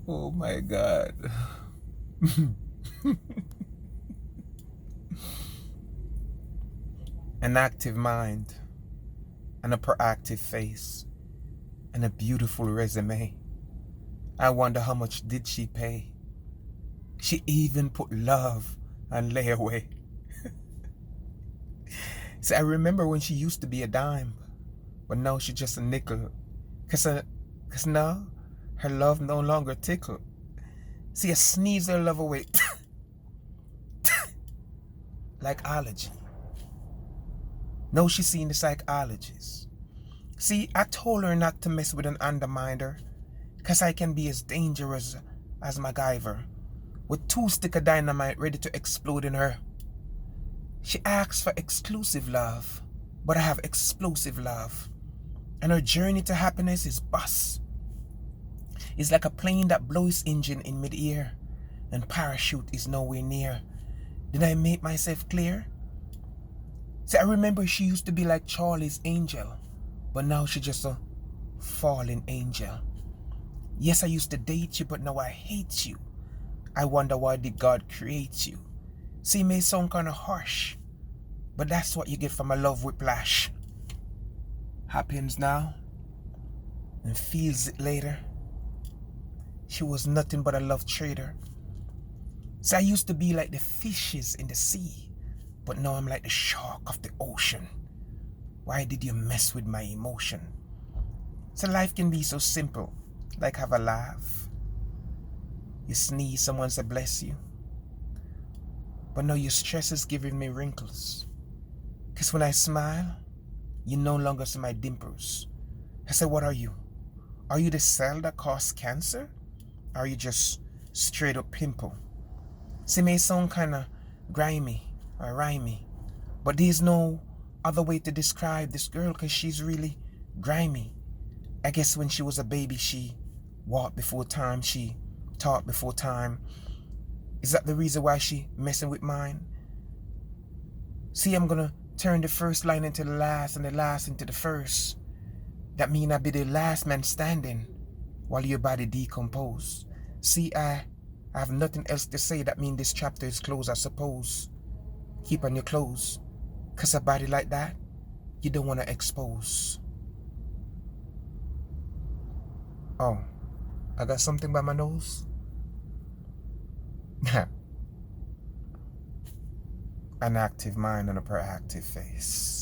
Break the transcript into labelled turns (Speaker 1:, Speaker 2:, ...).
Speaker 1: Oh my God. An active mind and a proactive face and a beautiful resume. I wonder how much did she pay? She even put love on layaway. See, I remember when she used to be a dime, but now she's just a nickel. Cause now her love no longer tickle. See, I sneeze her love away like allergy. Now she's seeing the psychologist. See, I told her not to mess with an underminer, cause I can be as dangerous as MacGyver, with 2 sticks of dynamite ready to explode in her. She asks for exclusive love, but I have explosive love. And her journey to happiness is bus. It's like a plane that blows its engine in mid-air, and parachute is nowhere near. Did I make myself clear? See, I remember she used to be like Charlie's Angel, but now she's just a fallen angel. Yes, I used to date you, but now I hate you. I wonder why did God create you? See, it may sound kind of harsh, but that's what you get from a love whiplash. Happens now and feels it later. She was nothing but a love trader. So I used to be like the fishes in the sea, but now I'm like the shark of the ocean. Why did you mess with my emotion? So life can be so simple, like have a laugh. You sneeze, someone said bless you. But now your stress is giving me wrinkles. Cause when I smile, you no longer see my dimples. I said, what are you? Are you the cell that causes cancer? Or are you just straight up pimple? See, may sound kinda grimy or rhymey, but there's no other way to describe this girl cause she's really grimy. I guess when she was a baby, she walked before time, she talked before time. Is that the reason why she messing with mine? See, I'm gonna turn the first line into the last and the last into the first. That mean I be the last man standing while your body decompose. See, I have nothing else to say. That mean this chapter is closed, I suppose. Keep on your clothes, cause a body like that, you don't wanna expose. Oh, I got something by my nose? An active mind and a proactive face.